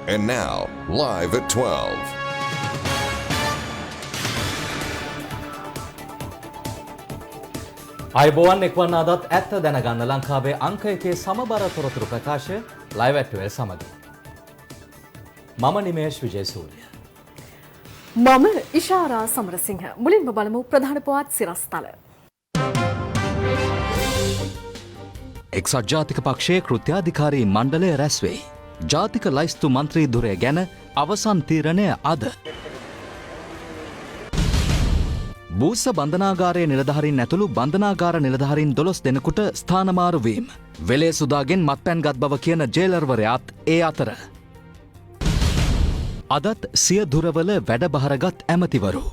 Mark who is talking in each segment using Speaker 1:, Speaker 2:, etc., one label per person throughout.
Speaker 1: And now, live at 12.
Speaker 2: අයිබෝවන් එක්වන්න අදත් ඇත්ත දැනගන්න ලංකාවේ අංක එකේ සමබර තොරතුරු ප්‍රකාශය ලයිව් ඇට් 12 සමග. මම නිමේෂ් විජේසූරිය.
Speaker 3: මම ඉෂාරා සමරසිංහ. මුලින්ම බලමු ප්‍රධාන පුවත් සිරස්තල.
Speaker 2: එක්සත් ජාතික පක්ෂයේ කෘත්‍යාධිකාරී මණ්ඩලය රැස්වෙයි. ජාතික ලයිස්තු මන්ත්‍රී ධුරය ගැන අවසන් තීරණය අද. බූස්ස බන්ධනාගාරයේ නිලධහරින් ඇතුළු බන්ධනාගාර නිලධහරින් 12 දෙනෙකුට ස්ථානමාරුවීම. වෙලේ සුදාගෙන් මත්පැන් ගත් බව කියන ජේලර්වරයාත් ඒ අතර. අදත් සිය දුරවල වැඩ බහරගත් ඇමතිවරු.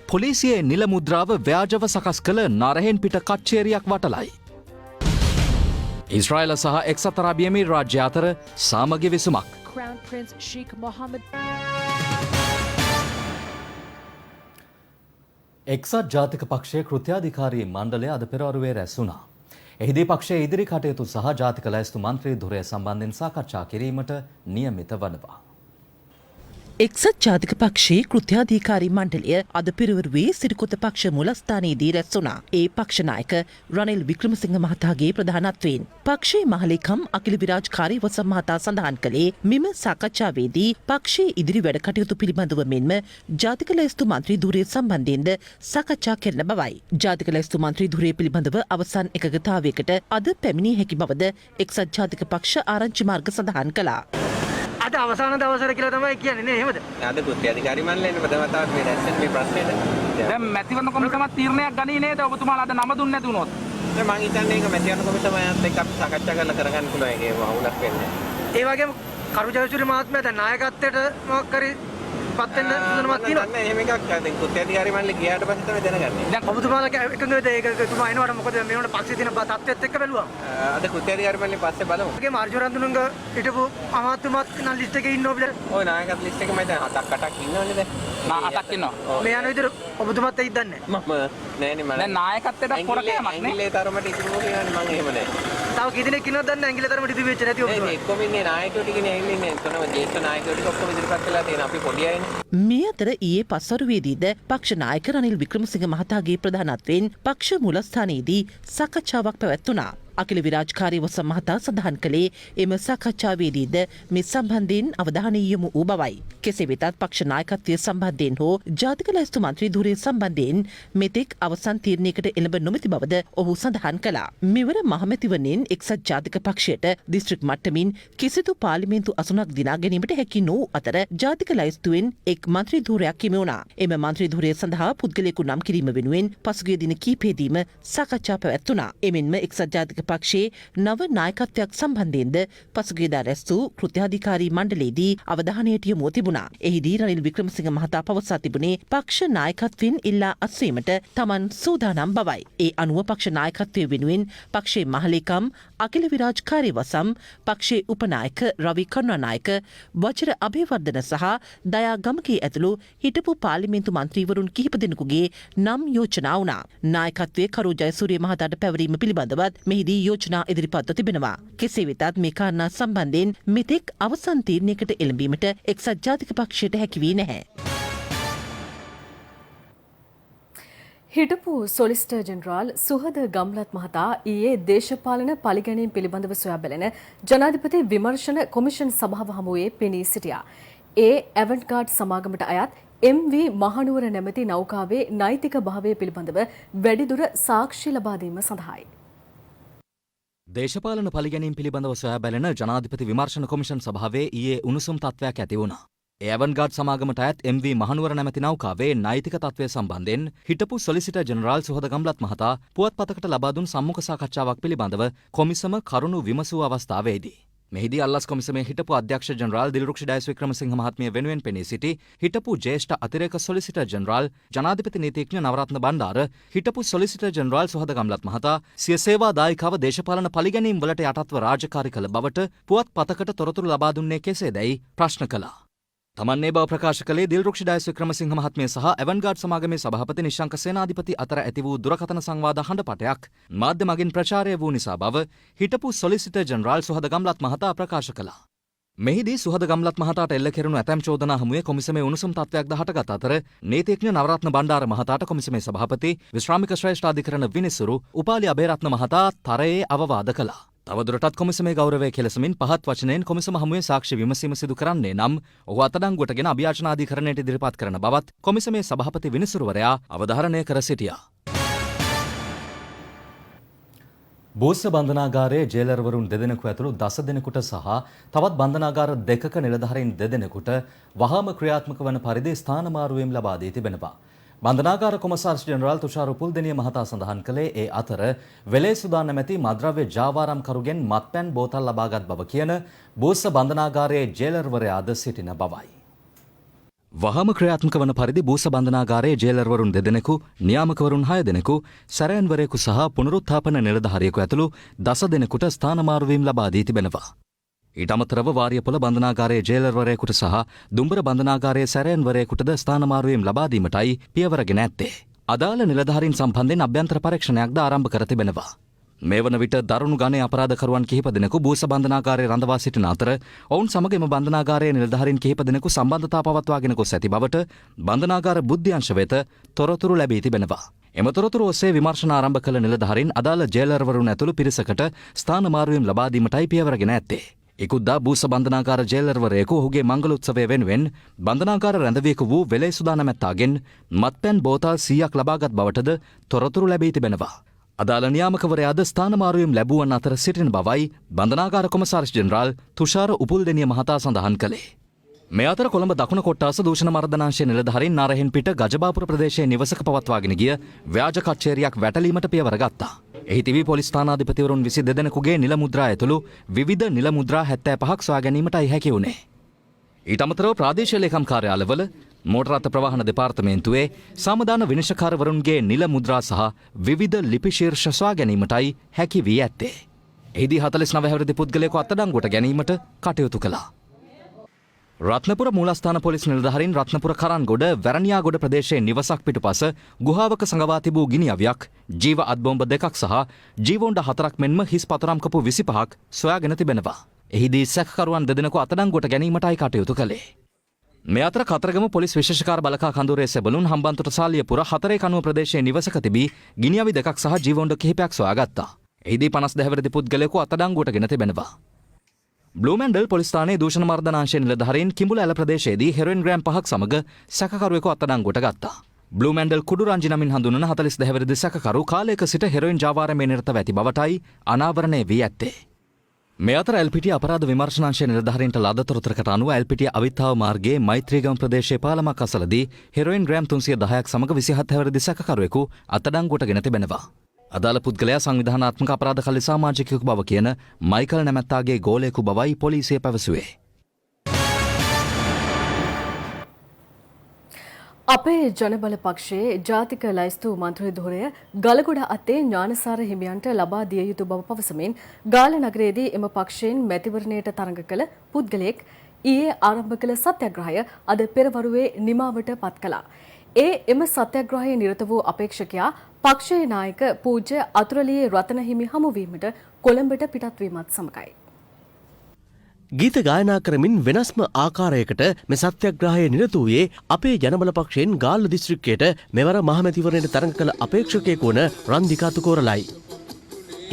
Speaker 2: පොලිසියේ නිල මුද්‍රාව ව්‍යාජව සකස් කළ නරහෙන් පිට කච්චේරියක් වටලයි. ඉස්රායල සහ එක්සත් අරාබි එමිරාජ්‍ය අතර සාමගි විසුමක්.
Speaker 4: Crown Prince Sheikh Mohammed.
Speaker 2: එක්සත් ජාතික පක්ෂයේ කෘත්‍යාධිකාරී මණ්ඩලය අද පෙරවරුවේ රැස් වුණා. එහිදී පක්ෂයේ ඉදිරි කටයුතු සහ ජාතික ලැයිස්තු මන්ත්‍රී ධුරය සම්බන්ධයෙන් සාකච්ඡා කිරීමට නියමිත වනවා.
Speaker 5: එක්සත් ජාතික පක්ෂයේ කෘත්‍යාධිකාරී මණ්ඩලය අද පෙරවරුවේ සිරිකොත පක්ෂ මුලස්ථානයේදී රැස් වුණා. ඒ පක්ෂ නායක රනිල් වික්‍රමසිංහ මහතාගේ ප්‍රධානත්වයෙන් පක්ෂයේ මහලේකම් අකිල විරාජ්කාරී වසම් මහතා සඳහන් කළේ මෙම සාකච්ඡාවේදී පක්ෂයේ ඉදිරි වැඩ කටයුතු පිළිබඳව මෙන්ම ජාතික ලැයිස්තු මන්ත්‍රී ධුරය සම්බන්ධයෙන්ද සාකච්ඡා කරන බවයි. ජාතික ලැයිස්තු මන්ත්‍රී ධුරය පිළිබඳව අවසන් එකගතාවයකට අද පැමිණිය හැකි බවද එක්සත් ජාතික පක්ෂ ආරංචි මාර්ග සඳහන් කළා.
Speaker 6: අද අවසාන දවසට කියලා තමයි කියන්නේ නේ එහෙමද?
Speaker 7: අද කෘත්‍යාධිකාරී මණ්ඩලයෙන් ප්‍රථම වතාවට මේ රැස්වෙන මේ ප්‍රශ්නෙට
Speaker 6: දැන් මැතිවරණ කොමිසමත් තීරණයක් ගනී නේද ඔබතුමාලා අද නම දුන්නේ නැති වුණොත්?
Speaker 7: මම හිතන්නේ ඒක මැතිවරණ කොමිසමයත් එක්ක අපි සාකච්ඡා කරලා කරගන්න පුළුවන් ඒකේ වහුලක් වෙන්නේ.
Speaker 6: ඒ වගේම කරු ජයසූරිය මහත්මයා දැන් නායකත්වයට මොකක් හරි පත් වෙන්න සුදුනමක් තියෙනවා.
Speaker 7: නැහැ එහෙම එකක් දැන් කෘත්‍යාධිකාරී මණ්ඩලෙ ගියාට පස්සේ තමයි දැනගන්නේ.
Speaker 6: දැන් ඔබතුමාලා එකඟ වෙද ඒක තුමා එනවට මොකද මේ වුණ පක්ෂයේ තියෙන තත්ත්වෙත් එක්ක බැලුවා.
Speaker 7: අද කෘත්‍යාධිකාරී මණ්ඩලෙ පස්සේ බලමු.
Speaker 6: ඒකේ මාර්ජෝ රන්දුනංග හිටපු අමාත්‍යමත් නම් ලිස්ට් එකේ ඉන්නව බිල.
Speaker 7: ওই නායකත් ලිස්ට් එකේ මම දැන් 7ක් 8ක් ඉන්නවනේ දැන්.
Speaker 6: මා 8ක් ඉන්නවා. මේ යන විදිහට ඔබතුමාත් එයිද දන්නේ
Speaker 7: මම නෑනේ මම.
Speaker 6: දැන් නායකත්වයට පොරකෑමක් නේ.
Speaker 7: ඇඟිල්ලේ තරමට ඉතුරු කියන්නේ මම එහෙම නෑ.
Speaker 6: තව කී දෙනෙක් ඉන්නවද දන්නේ ඇඟිල්ලේ තරමට ඉතුරු වෙච්ච නැති ඔබතුමා.
Speaker 7: මේ එක්කම ඉන්නේ නායකයෝ ටිකනේ ඇවිල්ලා ඉන්නේ. එතනම ජේෂ්ඨ නායකයෝ ටික ඔක්කොම ඉදිරිපත් වෙලා තියෙන අපි පොඩි අයනේ.
Speaker 5: මේ අතර ඊයේ පස්වරුවේදීද පක්ෂ නායක රනිල් වික්‍රමසිංහ මහතාගේ ප්‍රධානත්වයෙන් පක්ෂ මුලස්ථානයේදී සාකච්ඡාවක් පැවැත්වුණා. අකිල විරාජ්කාරී වසම් මහතා සඳහන් කළේ එම සාකච්ඡාවේදීද මේ සම්බන්ධයෙන් අවධානය යොමු වූ බවයි. කෙසේ වෙතත් පක්ෂ නායකත්වය සම්බන්ධයෙන් හෝ ජාතික ලැයිස්තු මන්ත්‍රී ධුරය සම්බන්ධයෙන් මෙතෙක් අවසන් තීරණයකට එළඹ නොමැති බවද ඔහු සඳහන් කළා. මෙවර මහමැතිවරණයෙන් එක්සත් ජාතික පක්ෂයට දිස්ත්‍රික් මට්ටමින් කිසිදු පාර්ලිමේන්තු අසුනක් දිනා ගැනීමට හැකි නොවූ අතර ජාතික ලැයිස්තුවෙන් එක් මන්ත්‍රී ධුරයක් හිමි වුණා. එම මන්ත්‍රී ධුරය සඳහා පුද්ගලයෙකු නම් කිරීම වෙනුවෙන් පසුගිය දින කිහිපයේදීම සාකච්ඡා පැවැත්වුණා. එමෙන්ම එක්සත් ජාතික පක්ෂයේ නව නායකත්වයක් සම්බන්ධයෙන්ද පසුගියදා රැස් වූ කෘත්‍යාධිකාරී මණ්ඩලයේදී අවධානයට යොමුව තිබුණා. එහිදී රනිල් වික්‍රමසිංහ මහතා පවසා තිබුණේ පක්ෂ නායකත්වයෙන් ඉල්ලා අස්වීමට තමන් සූදානම් බවයි. ඒ අනුව පක්ෂ නායකත්වය වෙනුවෙන් පක්ෂයේ මහලේකම් අකිල විරාජ්කාරී වසම් පක්ෂයේ උපනායක රවි කරුණානායක වජිර අබේවර්ධන සහ දයා ගමගේ ඇතුළු හිටපු පාර්ලිමේන්තු මන්ත්‍රීවරුන් කිහිප දෙනෙකුගේ නම් යෝජනා වුණා. නායකත්වයේ කරු ජයසූරිය මහතාට පැවරීම පිළිබඳවත් මෙහිදී යෝජනා ඉදිරිපත්ව තිබෙනවා. කෙසේ වෙතත් මේ කාරණා සම්බන්ධයෙන් මෙතෙක් අවසන් තීරණයකට එළඹීමට එක්සත් ජාතික පක්ෂයට හැකි වී නැහැ.
Speaker 3: හිටපු සොලිසිටර් ජෙනරාල් සුහද ගම්ලත් මහතා ඊයේ දේශපාලන පරිගැනීම් පිළිබඳව සොයා බැලෙන ජනාධිපති විමර්ශන කොමිෂන් සභාව හමුවේ පෙනී සිටියා. ඒ ඇවන්ගාඩ් සමාගමට අයත් MV මහනුවර නැමැති නෞකාවේ නෛතික භාවය පිළිබඳව වැඩිදුර සාක්ෂි ලබා දීම සඳහායි.
Speaker 2: දේශපාලන පරිගැනීම් පිළිබඳව සොයා බැලෙන ජනාධිපති විමර්ශන කොමිෂන් සභාවේ ඊයේ උණුසුම් තත්ත්වයක් ඇති වුණා. ඒ ඇවන්ගාඩ් සමාගමට අයත් MV මහනුවර නැමැති නෞකාවේ නෛතික තත්ත්වය සම්බන්ධයෙන් හිටපු සොලිසිටර් ජෙනරාල් සුහද ගම්ලත් මහතා පුවත්පතකට ලබා දුන් සම්මුඛ සාකච්ඡාවක් පිළිබඳව කොමිසම කරුණු විමසූ අවස්ථාවේදී මෙහිදී අල්ලස් කොමිසමේ හිටපු අධ්‍යක්ෂ ජෙනරාල් දිලරුක්ෂ ඩයස් වික්‍රමසිංහ මහත්මිය වෙනුවෙන් පෙනී සිටි හිටපු ජ්‍යෙෂ්ඨ අතිරේක සොලිසිටර් ජෙනරාල් ජනාධිපති නීතිඥ නවරත්න බණ්ඩාර හිටපු සොලිසිටර් ජෙනරාල් සුහද ගම්ලත් මහතා සිය සේවා දායකව දේශපාලන පරිගැනීම් වලට යටත්ව රාජකාරී කළ බවට පුවත්පතකට තොරතුරු ලබා දුන්නේ කෙසේදැයි ප්‍රශ්න කළා. තමන්නේ බව ප්‍රකාශ කළේ දිල්රුක්ෂ ඩයස් වික්‍රමසිංහ මහත්මිය සහ එවන්ගාඩ් සමාගමේ සභාපති නිශ්ශංක සේනාධිපති අතර ඇති වූ දුරකථන සංවාද හඬපටයක් මාධ්‍ය මගින් ප්‍රචාරය වූ නිසා බව හිටපු සොලිසිටර් ජෙනරාල් සුහද ගම්ලත් මහතා ප්‍රකාශ කළා. මෙහිදී සුහද ගම්ලත් මහතාට එල්ල කෙරුණු ඇතැම් චෝදනා හමුවේ කොමිසමේ උණුසුම් තත්ත්වයක්ද හටගත් අතර නීතිඥ නවරත්න බණ්ඩාර මහතාට කොමිසමේ සභාපති විශ්‍රාමික ශ්‍රේෂ්ඨාධිකරණ විනිසුරු උපාලි අබේරත්න මහතා තරයේ අවවාද කළා. තවදුරටත් කොමිසමේ ගෞරවය කෙලෙසමින් පහත් වචනයෙන් කොමිසම හමුවේ සාක්ෂි විමසීම සිදු කරන්නේ නම් ඔහු අත්අඩංගුවටගෙන අභියාචනාධිකරණයට ඉදිරිපත් කරන බවත් කොමිසමේ සභාපති විනිසුරුවරයා අවධාරණය කර සිටියා. බෝස්ස බන්ධනාගාරයේ ජේලර්වරුන් දෙදෙනෙකු ඇතුළු 10 දෙනෙකුට සහ තවත් බන්ධනාගාර දෙකක නිලධාරීන් දෙදෙනෙකුට වහාම ක්‍රියාත්මක වන පරිදි ස්ථානමාරුවීම් ලබා දී තිබෙනවා. බන්ධනාගාර කොමසාරිස් ජෙනරාල් තුෂාර උපුල්දෙනිය මහතා සඳහන් කළේ ඒ අතර වෙලේසුදා නැමැති මද්‍රව්‍ය ජාවාරම්කරුගෙන් මත්පැන් බෝතල් ලබාගත් බව කියන බෝස්ස බන්ධනාගාරයේ ජේලර්වරයාද සිටින බවයි. වහාම ක්‍රියාත්මක වන පරිදි බූස බන්ධනාගාරයේ ජේලර්වරුන් දෙදෙනෙකු, නියාමකවරුන් 6 දෙනෙකු, සැරයන්වරයෙකු සහ පුනරුත්ථාපන නිලධාරියෙකු ඇතුළු 10 දෙනෙකුට ස්ථානමාරුවීම් ලබා දී තිබෙනවා. ඊට අමතරව වාරියපොළ බන්ධනාගාරයේ ජේලර්වරයෙකුට සහ දුම්බර බන්ධනාගාරයේ සැරයන්වරයෙකුටද ස්ථානමාරුවීම් ලබා දීමටයි පියවරගෙන ඇත්තේ. අදාළ නිලධාරීන් සම්බන්ධයෙන් අභ්‍යන්තර පරීක්ෂණයක්ද ආරම්භ කර තිබෙනවා. මේ වන විට දරුණු ගණයේ අපරාධකරුවන් කිහිප දෙනෙකු බූස බන්ධනාගාරයේ රඳවා සිටින අතර ඔවුන් සමග එම බන්ධනාගාරයේ නිලධාරීන් කිහිප දෙනෙකු සම්බන්ධතා පවත්වාගෙන ගොස් ඇති බවට බන්ධනාගාර බුද්ධ්‍යංශ වෙත තොරතුරු ලැබී තිබෙනවා. එම තොරතුරු ඔස්සේ විමර්ශන ආරම්භ කළ නිලධාරීන් අදාළ ජේලර්වරුන් ඇතුළු පිරිසකට ස්ථානමාරුවීම් ලබා දීමටයි පියවරගෙන ඇත්තේ. ඉකුද්දා බූස බන්ධනාගාර ජේලර්වරයෙකු ඔහුගේ මංගල උත්සවය වෙනුවෙන් බන්ධනාගාර රැඳවියෙකු වූ වෙලේසුදා නැමැත්තාගෙන් මත්පැන් බෝතල් 100ක් ලබාගත් බවටද තොරතුරු ලැබී තිබෙනවා. අදාළ නියාමකවරයාද ස්ථානමාරුවීම් ලැබුවන් අතර සිටින බවයි බන්ධනාගාර කොමසාරිස් ජෙනරාල් තුෂාර උපුල්දෙනිය මහතා සඳහන් කළේ. මේ අතර කොළඹ දකුණ කොට්ටාස දූෂණ මර්දනාංශයේ නිලධාරීන් නාරහෙන් පිට ගජබාපුර ප්‍රදේශයේ නිවසක පවත්වාගෙන ගිය ව්‍යාජ කච්චේරියක් වැටලීමට පියවර ගත්තා. එහි තිබී පොලිස් ස්ථානාධිපතිවරුන් 22 දෙනෙකුගේ නිල මුද්‍රා ඇතුළු විවිධ නිල මුද්‍රා 75ක් සොයා ගැනීමටයි හැකි වුණේ. ඊට අමතරව ප්‍රාදේශීය ලේකම් කාර්යාලවල මෝටර රථ ප්‍රවාහන දෙපාර්තමේන්තුවේ සාමදාන විනිශ්චයකාරවරුන්ගේ නිල මුද්‍රා සහ විවිධ ලිපි ශීර්ෂ සොයා ගැනීමටයි හැකි වී ඇත්තේ. එහිදී 49 හැවිරිදි පුද්ගලයෙකු අත්අඩංගුවට ගැනීමට කටයුතු කළා. රත්නපුර මූලස්ථාන පොලිස් නිලධාරීන් රත්නපුර කරන්ගොඩ වැරණියාගොඩ ප්‍රදේශයේ නිවසක් පිටුපස ගුහාවක සඟවා තිබූ ගිනි අවයක්, ජීව අත්බෝම්බ 2ක් සහ ජීවොණ්ඩ 4ක් මෙන්ම හිස් පතරම් කපු 25ක් සොයාගෙන තිබෙනවා. එහිදී සැකකරුවන් දෙදෙනෙකු අත්අඩංගුවට ගැනීමටයි කටයුතු කළේ. මේ අතර කතරගම පොලිස් විශේෂකාර බලකා කඳවුරේ සෙබළුන් හම්බන්තොට සාලියපුර 4 කණුව ප්‍රදේශයේ නිවසක තිබී ගිනි අවි 2ක් සහ ජීවොණ්ඩ කිහිපයක් සොයාගත්තා. එහිදී 52 හැවිරිදි පුද්ගලයෙකු අත්අඩංගුවට ගෙන තිබෙනවා. බ්ලූමැන්ඩල් පොලිස් ස්ථානයේ දූෂණ මර්දනාංශයේ නිලධාරීන් කිඹුල ඇල ප්‍රදේශයේදී හෙරොයින් ග්‍රෑම් 5ක් සමග සැකකරුවෙකු අත්අඩංගුවට ගත්තා. බ්ලූමැන්ඩල් කුඩුරංජි නමින් හඳුන්වන 42 හැවිරිදි සැකකරු කාලයක සිට හෙරොයින් ජාවාරමේ නිරතව ඇති බවටයි අනාවරණය වී ඇත්තේ. මේ අතර එල්පිටිය අපරාධ විමර්ශනාංශයේ නිලධාරීන්ට ලද තොරතුරකට අනුව එල්පිටිය අවිත්තාව මාර්ගයේ මෛත්‍රීගම ප්‍රදේශයේ පාලමක් අසලදී හෙරොයින් ග්‍රෑම් 310ක් සමග 27 හැවිරිදි සැකකරුවෙකු අත්අඩංගුවට ගෙන තිබෙනවා. අදාළ පුද්ගලයා සංවිධානාත්මක අපරාධ කල්ලි සමාජිකයෙකු බව කියන මයිකල් නැමැත්තාගේ ගෝලයෙකු බවයි පොලිසිය පැවසුවේ.
Speaker 3: අපේ ජනබල පක්ෂයේ ජාතික ලයිස්තු මන්ත්‍රී ධුරය ගලගොඩ අත්තේ ඥානසාර හිමියන්ට ලබා දිය යුතු බව පවසමින් ගාල්ල නගරයේදී එම පක්ෂයෙන් මැතිවරණයට තරඟ කළ පුද්ගලයෙක් ඊයේ ආරම්භ කළ සත්‍යග්‍රහය අද පෙරවරුවේ නිමාවට පත් කළා. එම සත්‍යග්‍රහයේ නිරත වූ අපේක්ෂකයා පක්ෂයේ නායක පූජ්‍ය අතුරලියේ රතන හිමි හමුවීමට කොළඹට පිටත් වීමත් සමගයි.
Speaker 8: ගීත ගායනා කරමින් වෙනස්ම ආකාරයකට මේ සත්‍යග්‍රහයේ නිරත වූයේ අපේ ජනබල පක්ෂයෙන් ගාල්ල දිස්ත්‍රික්කයට මෙවර මහමැතිවරණයට තරඟ කළ අපේක්ෂකයෙකු වන රන්දිකා තුකෝරලයි.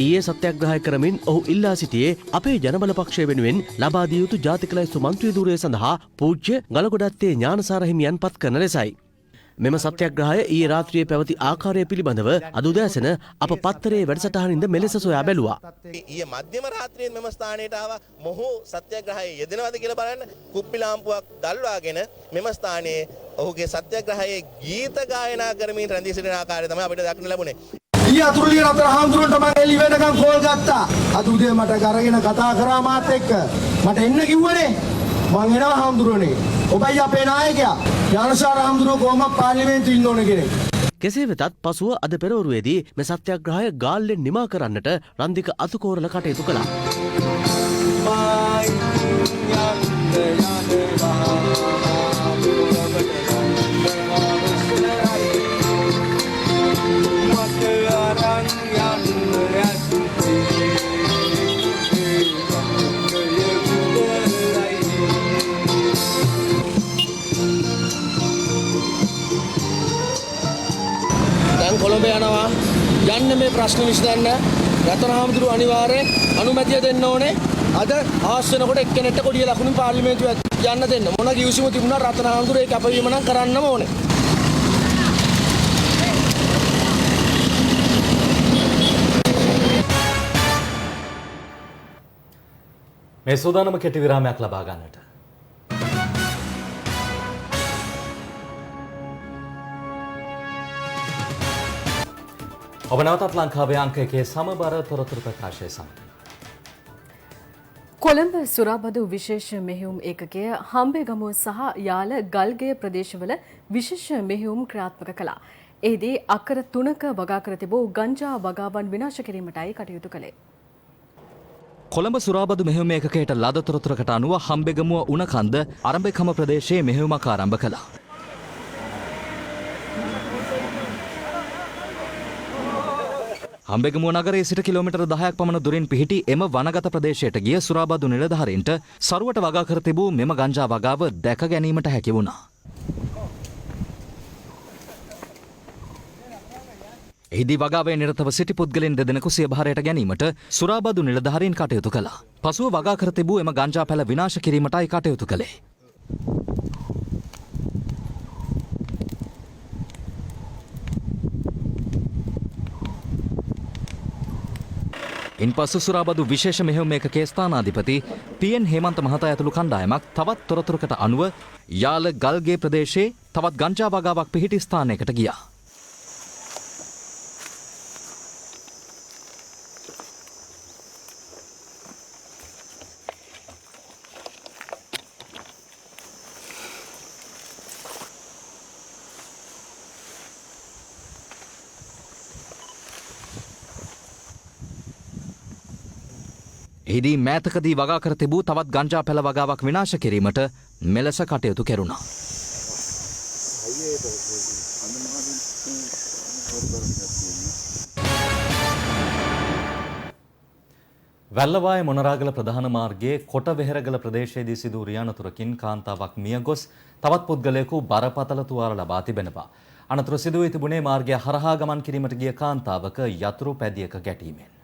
Speaker 8: ඊයේ සත්‍යග්‍රහය කරමින් ඔහු ඉල්ලා සිටියේ අපේ ජනබල පක්ෂය වෙනුවෙන් ලබා දිය යුතු ජාතික ලයිස්තු මන්ත්‍රී ධුරය සඳහා පූජ්‍ය ගලගොඩත්තේ ඥානසාර හිමියන් පත් කරන ලෙසයි. මෙම සත්‍යග්‍රහය ඊයේ රාත්‍රියේ පැවති ආකාරය පිළිබඳව අද උදෑසන අප පත්තරයේ වැඩසටහනින්ද මෙලෙස සොයා බැලුවා.
Speaker 9: ඊයේ මධ්‍යම රාත්‍රියේ මෙම ස්ථානයට ආවා. මොහු සත්‍යග්‍රහයේ යෙදෙනවද කියලා බලන්න කුප්පි ලාම්පුවක් දැල්වාගෙන මෙම ස්ථානයේ ඔහුගේ සත්‍යග්‍රහයේ ගීත ගායනා කරමින් රැඳී සිටින ආකාරය තමයි අපිට දක්න ලැබුණේ.
Speaker 10: ඊ අතුරුලිය රතන හාමුදුරන්ට මම එළි වෙනකන් කෝල් ගත්තා. අද උදේ මට කරගෙන කතා කරා මාත් එක්ක. මට එන්න කිව්වනේ. මං එනවා හාමුදුරනේ. ඔබයි අපේ නායකයා. ඥානසාර හාමුදුරුවෝ කොහොමද පාර්ලිමේන්තුවේ ඉන්න ඕන කෙනෙක්.
Speaker 8: කෙසේ වෙතත් පසුව අද පෙරවරුවේදී මේ සත්‍යග්‍රහය ගාල්ලෙන් නිමා කරන්නට රන්දික අතුකෝරල කටයුතු කළා.
Speaker 10: යනවා. යන්න මේ ප්‍රශ්න විසඳන්න රතන හාමුදුරුවෝ අනිවාර්යෙන් අනුමැතිය දෙන්න ඕනේ. අද ආස් වෙනකොට එක්කෙනෙක්ට කොඩිය ලකුණු පාර්ලිමේන්තුවට යන්න දෙන්න. මොන කිවිසුම තිබුණා රතන හාමුදුරුවෝ ඒක අපවීම නම් කරන්නම ඕනේ.
Speaker 2: මේ සූදානම කෙටි විරාමයක් ලබා ගන්නට. ඔබ නැවතත් ලංකාවේ අංක එකේ සමබර තොරතුරු ප්‍රකාශය සමග.
Speaker 3: කොළඹ සුරාබදු විශේෂ මෙහෙයුම් ඒකකය හම්බේගමුව සහ යාල ගල්ගේ ප්‍රදේශවල විශේෂ මෙහෙයුම් ක්‍රියාත්මක කළා. එහිදී අක්කර 3ක වගා කර තිබූ ගංජා වගාවන් විනාශ කිරීමටයි කටයුතු කළේ.
Speaker 2: කොළඹ සුරාබදු මෙහෙයුම් ඒකකයට ලද තොරතුරකට අනුව හම්බෙගමුව උණකන්ද අරඹකම ප්‍රදේශයේ මෙහෙයුමක් ආරම්භ කළා. හම්බෙගමුව නගරයේ සිට කිලෝමීටර් 10ක් පමණ දුරින් පිහිටි එම වනගත ප්‍රදේශයට ගිය සුරාබදු නිලධාරීන්ට සරුවට වගා කර තිබූ මෙම ගංජා වගාව දැක ගැනීමට හැකි වුණා. එහිදී වගාවේ නිරතව සිටි පුද්ගලයන් දෙදෙනෙකු සිය භාරයට ගැනීමට සුරාබදු නිලධාරීන් කටයුතු කළා. පසුව වගා කර තිබූ එම ගංජා පැල විනාශ කිරීමටයි කටයුතු කළේ. ඉන්පසු සුරාබදු විශේෂ මෙහෙයුම් ඒකකයේ ස්ථානාධිපති පී.එන්. හේමන්ත මහතා ඇතුළු කණ්ඩායමක් තවත් තොරතුරකට අනුව යාල ගල්ගේ ප්‍රදේශයේ තවත් ගංජා වගාවක් පිහිටි ස්ථානයකට ගියා. එහිදී මෑතකදී වගා කර තිබූ තවත් ගංජා පැල වගාවක් විනාශ කිරීමට මෙලෙස කටයුතු කෙරුණා. වැල්ලවාය මොනරාගල ප්‍රධාන මාර්ගයේ කොටවෙහෙරගල ප්‍රදේශයේදී සිදු වූ රියනතුරකින් කාන්තාවක් මිය ගොස් තවත් පුද්ගලයෙකු බරපතල තුවාල ලබා තිබෙනවා. අනතුර සිදු වී තිබුණේ මාර්ගය හරහා ගමන් කිරීමට ගිය කාන්තාවක යතුරු පැදියක ගැටීමෙන්.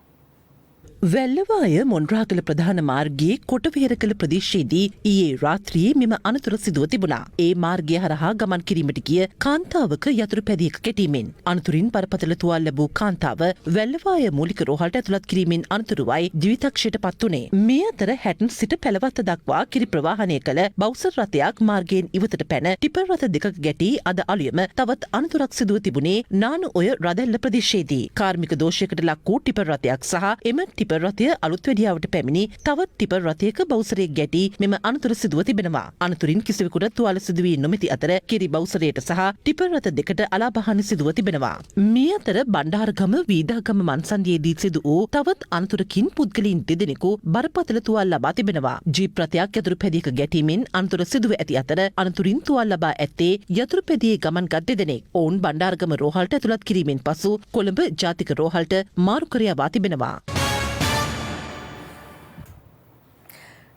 Speaker 5: වැල්ලවාය මොන්රාගල ප්‍රධාන මාර්ගයේ කොටවෙහෙරගල ප්‍රදේශයේදී ඊයේ රාත්‍රියේ මෙම අනතුර සිදුව තිබුණා. ඒ මාර්ගය හරහා ගමන් කිරීමට ගිය කාන්තාවක යතුරු පැදියක ගැටීමෙන් අනතුරින් බරපතල තුවාල ලැබූ කාන්තාව වැල්ලවාය මූලික රෝහලට ඇතුළත් කිරීමෙන් අනතුරුවයි ජීවිතක්ෂයට පත් වුණේ. මේ අතර හැටන් සිට පැලවත්ත දක්වා කිරි ප්‍රවාහනය කළ බවුසර් රථයක් මාර්ගයෙන් ඉවතට පැන ටිපර් රථ දෙකක ගැටී අද අලුයම තවත් අනතුරක් සිදුව තිබුණේ නානුඔය රදැල්ල ප්‍රදේශයේදී. කාර්මික දෝෂයකට ලක් වූ ටිපර් රථයක් සහ එම ටිපර් රථය අලුත් වැඩියාවට පැමිණි තවත් ටිපර් රථයක බවුසරයක් ගැටි මෙම අනතුර සිදුව තිබෙනවා. අනතුරින් කිසිවෙකුට තුවාල සිදු වී නොමැති අතර කිරි බවුසරයට සහ ටිපර් රථ දෙකට අලාභහානි සිදුව තිබෙනවා. මේ අතර බණ්ඩාරගම වීදාගම මන්සන්දියේදී සිදු වූ තවත් අනතුරකින් පුද්ගලයන් දෙදෙනෙකු බරපතල තුවාල ලබා තිබෙනවා. ජීප් රථයක් යතුරු පැදියක ගැටීමෙන් අනතුර සිදුව ඇති අතර අනතුරින් තුවාල ලබා ඇත්තේ යතුරු පැදියේ ගමන්ගත් දෙදෙනෙක්. ඔවුන් බණ්ඩාරගම රෝහලට ඇතුළත් කිරීමෙන් පසු කොළඹ ජාතික රෝහලට මාරු කර යවා තිබෙනවා.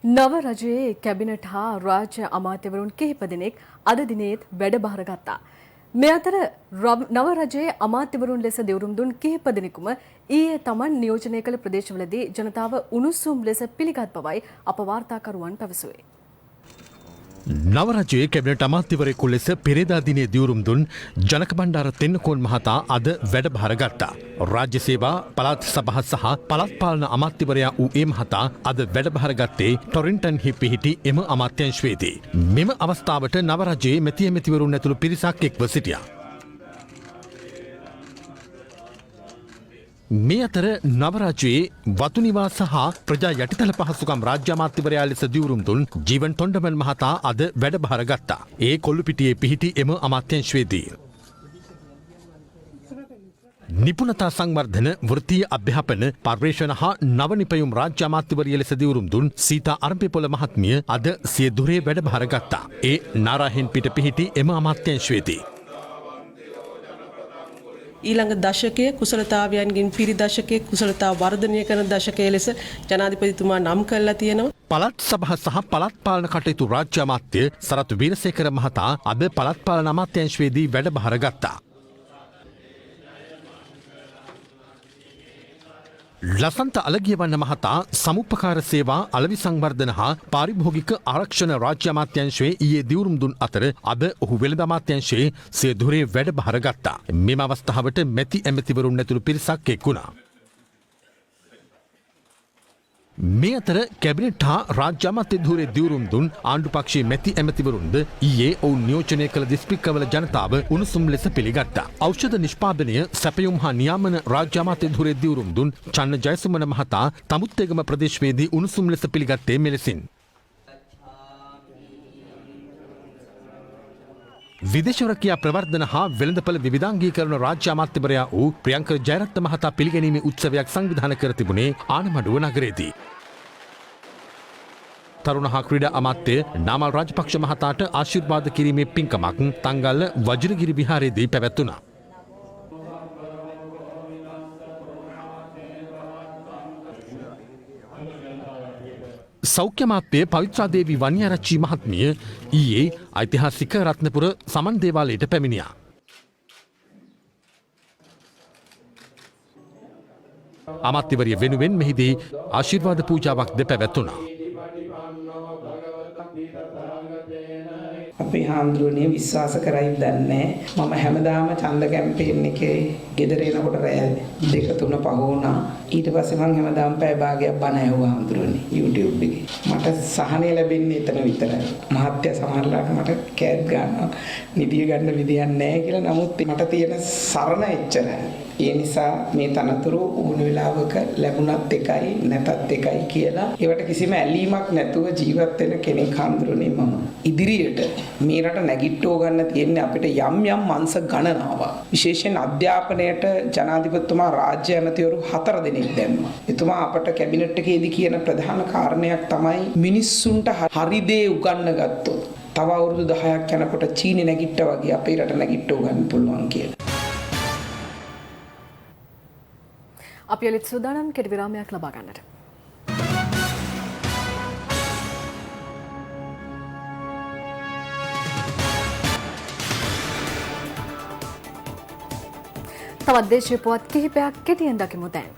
Speaker 3: නව රජයේ කැබිනට් හා රාජ්‍ය අමාත්‍යවරුන් කිහිප දෙනෙක් අද දිනේත් වැඩභාර ගත්තා. මේ අතර නව රජයේ අමාත්‍යවරුන් ලෙස දෙවුරුම් දුන් කිහිප දෙනෙකුම ඊයේ තමන් නියෝජනය කළ ප්‍රදේශවලදී ජනතාව උණුසුම් ලෙස පිළිගත් බවයි අප වාර්තාකරුවන් පැවසුවේ.
Speaker 11: නවරජයේ කැබිනට් අමාත්‍යවරයෙකු ලෙස පෙරේදා දිනේ දියුරුම් දුන් ජනක බණ්ඩාර තෙන්නකෝන් මහතා අද වැඩභාර ගත්තා. රාජ්‍ය සේවා පළාත් සභා සහ පළාත් පාලන අමාත්‍යවරයා වූ ඒ මහතා අද වැඩභාර ගත්තේ ටොරින්ටන්හි පිහිටි එම අමාත්‍යංශයේදී. මෙම අවස්ථාවට නවරජයේ මැති ඇමතිවරුන් ඇතුළු පිරිසක් එක්ව සිටියා. මේ අතර නවරජයේ වතුනිවා සහ ප්‍රජා යටිතල පහසුකම් රාජ්‍ය අමාත්‍යවරයා ලෙස දියුරුම් දුන් ජීවන් තොණ්ඩමල් මහතා අද වැඩභාර ගත්තා. ඒ කොල්ලුපිටියේ පිහිටි එම අමාත්‍යංශයේදී. නිපුණතා සංවර්ධන වෘත්තීය අභ්‍යාපන පර්යේෂණ හා නව නිපැයුම් රාජ්‍ය අමාත්‍යවරිය ලෙස දියුරුම් දුන් සීතා අරඹපොළ මහත්මිය අද සිය දුරේ වැඩභාර ගත්තා. ඒ නාරාහෙන් පිට පිහිටි එම අමාත්‍යංශයේදී.
Speaker 12: ඊළඟ දශකයේ කුසලතාවයන්ගෙන් පිරි දශකයේ කුසලතාව වර්ධනය කරන දශකයේ ලෙස ජනාධිපතිතුමා නම් කරලා තියෙනවා.
Speaker 11: පළාත් සභා සහ පළාත් පාලන කටයුතු රාජ්‍ය අමාත්‍ය සරත් වීරසේකර මහතා අද පළාත් පාලන අමාත්‍යාංශයේදී වැඩභාර ගත්තා. ලසන්ත අලගියවන්න මහතා සමුපකාර සේවා අලවි සංවර්ධන හා පාරිභෝගික ආරක්ෂණ රාජ්‍ය අමාත්‍යංශයේ ඊයේ දිවුරුම් දුන් අතර අද ඔහු වෙළඳ අමාත්‍යංශයේ සිය ධුරේ වැඩභාර ගත්තා. මෙම අවස්ථාවට මැති ඇමතිවරුන් ඇතුළු පිරිසක් එක්වුණා. මේ අතර කැබිනට් හා රාජ්‍ය අමාත්‍ය ධුරේ දිවුරුම් දුන් ආණ්ඩු පක්ෂයේ මැති ඇමතිවරුන්ද ඊයේ ඔවුන් නියෝජනය කළ දිස්ත්‍රික්කවල ජනතාව උණුසුම් ලෙස පිළිගත්තා. ඖෂධ නිෂ්පාදනය සැපයුම් හා නියාමන රාජ්‍ය අමාත්‍ය ධුරේ දිවුරුම් දුන් චන්න ජයසුමන මහතා තමුත්තේගම ප්‍රදේශයේදී උණුසුම් ලෙස පිළිගත්තේ මෙලෙසින්. විදේශවරකයා ප්‍රවර්ධන හා වෙළඳපළ විවිධාංගීකරණ රාජ්‍ය අමාත්‍යවරයා වූ ප්‍රියංක ජයරත්න මහතා පිළිගැනීමේ උත්සවයක් සංවිධානය කර තිබුණේ ආනමඩුව නගරයේදී. තරුණ හා ක්‍රීඩා අමාත්‍ය නාමල් රාජපක්ෂ මහතාට ආශිර්වාද කිරීමේ පින්කමක් තංගල්ල වජිරගිරි විහාරයේදී පැවැත්වුණා. සෞඛ්‍ය අමාත්‍ය පවිත්‍රාදේවී වන්‍යාරච්චි මහත්මිය ඊයේ ඓතිහාසික රත්නපුර සමන් දේවාලයට පැමිණියා. අමාත්‍යවරිය වෙනුවෙන් මෙහිදී ආශිර්වාද පූජාවක්ද පැවැත්වුණා.
Speaker 13: අපේ හාමුදුරුවනේ විශ්වාස කරයි දන්නේ මම හැමදාම ඡන්ද කැම්පේන් එකේ ගෙදර එනකොට රැය 2-3 පහ වුණා. ඊට පස්සේ මම හැමදාම පැය භාගයක් බණ ඇහුවා හාමුදුරුවනේ YouTube එකේ. මට සහනය ලැබෙන්නේ එතන විතරයි. මහත්ය සමහරලාට මට කෑත් ගන්නවා. නිදිය ගන්න විදියක් නැහැ කියලා. නමුත් මට තියෙන සරණ එච්චරයි. ඒ නිසා මේ තනතුරු ඕන වෙලාවක ලැබුණත් එකයි නැතත් එකයි කියලා ඒවට කිසිම ඇලීමක් නැතුව ජීවත් වෙන කෙනෙක් හඳුරන්නේ මම. ඉදිරියට මේ රට නැගිට්ටෝ ගන්න තියෙන්නේ අපිට යම් යම් මංශ ගණනාවක්. විශේෂයෙන් අධ්‍යාපනයට ජනාධිපතිතුමා රාජ්‍ය ඇමතිවරු 4 දෙනෙක් දැම්මා. එතුමා අපට කැබිනට් එකේදී කියන ප්‍රධාන කාරණයක් තමයි මිනිස්සුන්ට හරි දේ උගන්න ගත්තොත් තව අවුරුදු 10ක් යනකොට චීනෙ නැගිට්ටා වගේ අපේ රට නැගිට්ටෝ ගන්න පුළුවන් කියලා.
Speaker 3: අපි යලිත් සූදානම් කෙටි විරාමයක් ලබා ගන්නට. තවත් දේශීය පුවත් කිහිපයක් කෙටියෙන් දකිමු දැන්.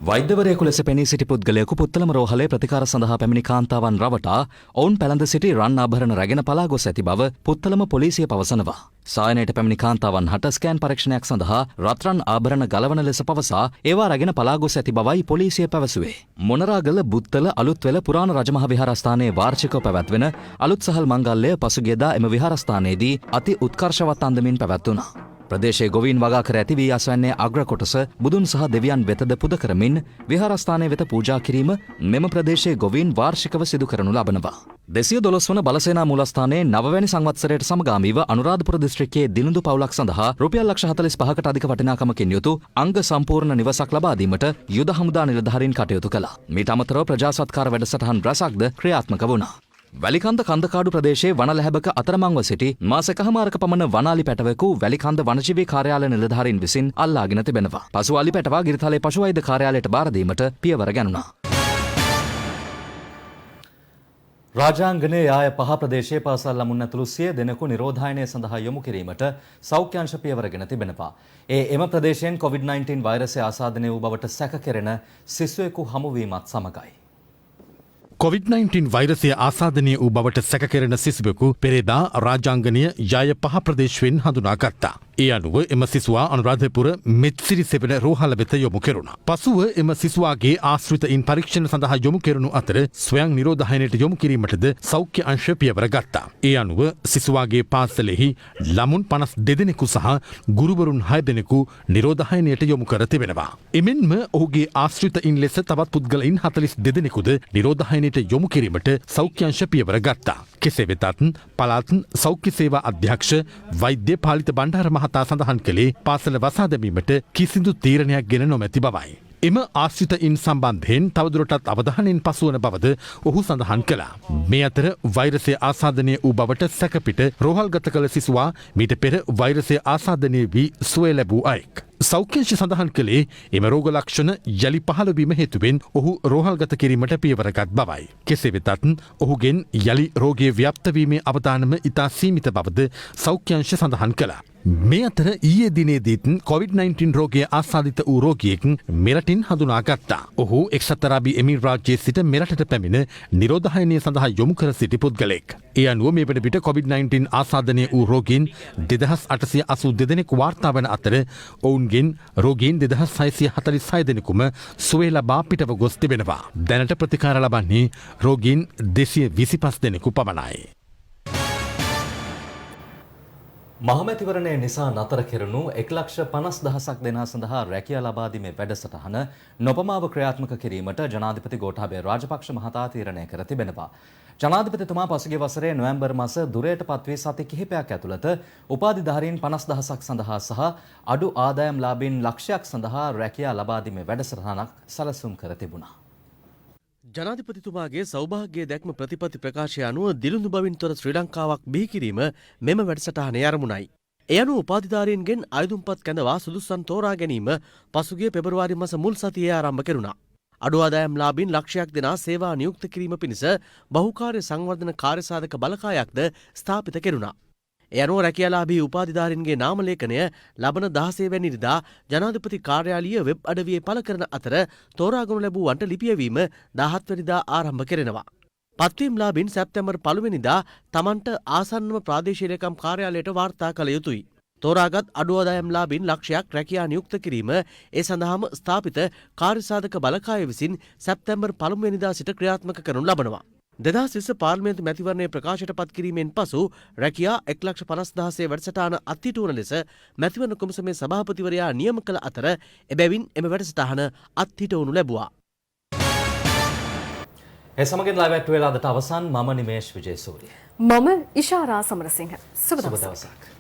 Speaker 2: වෛද්‍යවරයෙකු ලෙස පෙනී සිටි පුද්ගලයෙකු පුත්තලම රෝහලේ ප්‍රතිකාර සඳහා පැමිණි කාන්තාවන් රවටා ඔවුන් පැළඳ සිටි රන් ආභරණ රැගෙන පලා ගොස් ඇති බව පුත්තලම පොලිසිය පවසනවා. සායනයට පැමිණි කාන්තාවන් හට ස්කෑන් පරීක්ෂණයක් සඳහා රත්රන් ආභරණ ගලවන ලෙස පවසා ඒවා රැගෙන පලා ගොස් ඇති බවයි පොලිසිය පැවසුවේ. මොනරාගල බුත්තල අලුත්වෙල පුරාණ රජමහා විහාරස්ථානයේ වාර්ෂිකව පැවැත්වෙන අලුත් සහල් මංගල්‍යය පසුගියදා එම විහාරස්ථානයේදී අති උත්කර්ෂවත් අන්දමින් පැවැත්වුණා. ප්‍රදේශයේ ගොවීන් වගා කර ඇති වී අස්වැන්නේ අග්‍ර කොටස බුදුන් සහ දෙවියන් වෙතද පුද කරමින් විහාරස්ථානය වෙත පූජා කිරීම මෙම ප්‍රදේශයේ ගොවීන් වාර්ෂිකව සිදු කරනු ලබනවා. 212 වන බලසේනා මූලස්ථානයේ 9 වැනි සංවත්සරයට සමගාමීව අනුරාධපුර දිස්ත්‍රික්කයේ දිනුදු පවුලක් සඳහා රුපියල් ලක්ෂ 45කට අධික වටිනාකමකින් යුතු අංග සම්පූර්ණ නිවසක් ලබා දීමට යුද හමුදා නිලධාරීන් කටයුතු කළා. මීට අමතරව ප්‍රජාසත්කාර වැඩසටහන් රැසක්ද ක්‍රියාත්මක වුණා. වැලිකන්ද කන්දකාඩු ප්‍රදේශයේ වන ලැහැබක අතරමංව සිටි මාස එකහමාරක පමණ වනාලි පැටවෙකු වැලිකන්ද වනජීවී කාර්යාලය නිලධාරීන් විසින් අල්ලාගෙන තිබෙනවා. පසු අලි පැටවා ගිරිතලේ පශු වෛද්‍ය කාර්යාලයට බාර දීමට පියවර ගැනුණා. රාජාංගනයේ යාය 5 ප්‍රදේශයේ පාසල් ළමුන් ඇතුළු 100 දෙනෙකු නිරෝධායනය සඳහා යොමු කිරීමට සෞඛ්‍යාංශ පියවරගෙන තිබෙනවා. එම ප්‍රදේශයෙන් COVID-19 වෛරසය ආසාදනය වූ බවට සැක කෙරෙන සිසුවෙකු හමුවීමත් සමගයි.
Speaker 11: COVID-19 වෛරසය ආසාදනය වූ බවට සැකකෙරෙන සිසුවෙකු පෙරේදා රාජාංගනය යාය 5 ප්‍රදේශයෙන් හඳුනාගත්තා. ඒ අනුව එම සිසුවා අනුරාධපුර මෙත්සිරි සෙවන රෝහල වෙත යොමු කෙරුණා. පසුව එම සිසුවාගේ ආශ්‍රිතයින් පරීක්ෂණ සඳහා යොමු කෙරුණු අතර ස්වයං නිරෝධායනයට යොමු කිරීමටද සෞඛ්‍ය අංශ පියවර ගත්තා. ඒ අනුව සිසුවාගේ පාසලෙහි ළමුන් 52 දෙනෙකු සහ ගුරුවරුන් 6 දෙනෙකු නිරෝධායනයට යොමු කර තිබෙනවා. එමෙන්ම ඔහුගේ ආශ්‍රිතයින් ලෙස තවත් පුද්ගලයින් 42 දෙනෙකුද නිරෝධායනයට යොමු කිරීමට සෞඛ්‍ය අංශ පියවර ගත්තා. කෙසේ වෙතත් පළාත් සෞඛ්‍ය සේවා අධ්‍යක්ෂ වෛද්‍ය පාලිත බණ්ඩාර මහතා සඳහන් කළේ පාසල වසා දැමීමට කිසිදු තීරණයක් ගෙන නොමැති බවයි. එම ආශ්‍රිතයින් සම්බන්ධයෙන් තවදුරටත් අවධානයෙන් පසුවන බවද ඔහු සඳහන් කළා. මේ අතර වෛරසය ආසාදනය වූ බවට සැකපිට රෝහල්ගත කළ සිසුවා මීට පෙර වෛරසය ආසාදනය වී සුවය ලැබූ අයෙක්. සෞඛ්‍යංශ සඳහන් කළේ එම රෝග ලක්ෂණ යලි පහළවීම හේතුවෙන් ඔහු රෝහල්ගත කිරීමට පියවරගත් බවයි. කෙසේ වෙතත් ඔහුගෙන් යලි රෝගය ව්‍යාප්ත වීමේ අවදානම ඉතා සීමිත බවද සෞඛ්‍යංශ සඳහන් කළා. මේ අතර ඊයේ දිනේදීත් COVID-19 රෝගය ආසාදිත වූ රෝගියෙක් මෙරටින් හඳුනාගත්තා. ඔහු එක්සත් අරාබි එමිරාත් රාජ්‍යයේ සිට මෙරටට පැමිණ නිරෝධායනය සඳහා යොමු කර සිටි පුද්ගලෙක්. ඒ අනුව මේ වන විට COVID-19 ආසාදනය වූ රෝගීන් 2882 දෙනෙකු වාර්තා වන අතර ඔවුන්ගෙන් රෝගීන් 2646 දෙනෙකුම සුවය ලබා පිටව ගොස් තිබෙනවා. දැනට ප්‍රතිකාර ලබන්නේ රෝගීන් 225 දෙනෙකු පමණයි.
Speaker 2: මහමැතිවරණය නිසා නතර කෙරුණු 1,50,000ක් දෙනා සඳහා රැකියා ලබා දීමේ වැඩසටහන නොපමාව ක්‍රියාත්මක කිරීමට ජනාධිපති ගෝඨාභය රාජපක්ෂ මහතා තීරණය කර තිබෙනවා. ජනාධිපතිතුමා පසුගිය වසරේ නොවැම්බර් මාස දුරයට පත්වී සති කිහිපයක් ඇතුළත උපාධිධාරීන් 50,000ක් සඳහා සහ අඩු ආදායම්ලාභීන් ලක්ෂයක් සඳහා රැකියා ලබා දීමේ වැඩසටහනක් සැලසුම් කර තිබුණා.
Speaker 8: ජනාධිපතිතුමාගේ සෞභාග්‍ය දැක්ම ප්‍රතිපත්ති ප්‍රකාශය අනුව දිලුඳු බවින් තොර ශ්‍රී ලංකාවක් බිහි කිරීම මෙම වැඩසටහනේ අරමුණයි. එය අනුව උපාධිධාරීන්ගෙන් අයදුම්පත් කැඳවා සුදුස්සන් තෝරා ගැනීම පසුගිය පෙබරවාරි මාස මුල් සතියේ ආරම්භ කෙරුණා. අඩු ආදායම්ලාභීන් ලක්ෂයක් දෙනා සේවා නියුක්ත කිරීම පිණිස බහුකාර්ය සංවර්ධන කාර්යසාධක බලකායක්ද ස්ථාපිත කෙරුණා. ඒ අනුව රැකියාලාභී උපාධිධාරීන්ගේ නාම ලේඛනය ලබන 16 වැනිදා ජනාධිපති කාර්යාලීය වෙබ් අඩවියේ පළ කරන අතර තෝරාගනු ලැබුවන්ට ලිපියවීම 17 වැනිදා ආරම්භ කෙරෙනවා. පත්වීම්ලාභීන් සැප්තැම්බර් 1 වෙනිදා තමන්ට ආසන්නම ප්‍රාදේශීය ලේකම් කාර්යාලයට වාර්තා කළ යුතුයි. තෝරාගත් අඩු ආදායම්ලාභීන් ලක්ෂයක් රැකියා නියුක්ත කිරීම ඒ සඳහාම ස්ථාපිත කාර්යසාධක බලකාය විසින් සැප්තැම්බර් 1 වෙනිදා සිට ක්‍රියාත්මක කරනු ලබනවා. 2020 පාර්ලිමේන්තු මැතිවරණයේ ප්‍රකාශයට පත් කිරීමෙන් පසු රැකියා 1,50,000 වැඩසටහන අත්හිටුවන ලෙස මැතිවරණ කොමිසමේ සභාපතිවරයා නියම කළ අතර එබැවින් එම වැඩසටහන අත්හිටවනු ලැබුවා.
Speaker 2: ඒ සමගින් ලයිව් ඇට් වේලාවට අවසන්. මම නිමේෂ් විජේසූරිය.
Speaker 3: මම ඉෂාරා සමරසිංහ. සුබ දවසක්.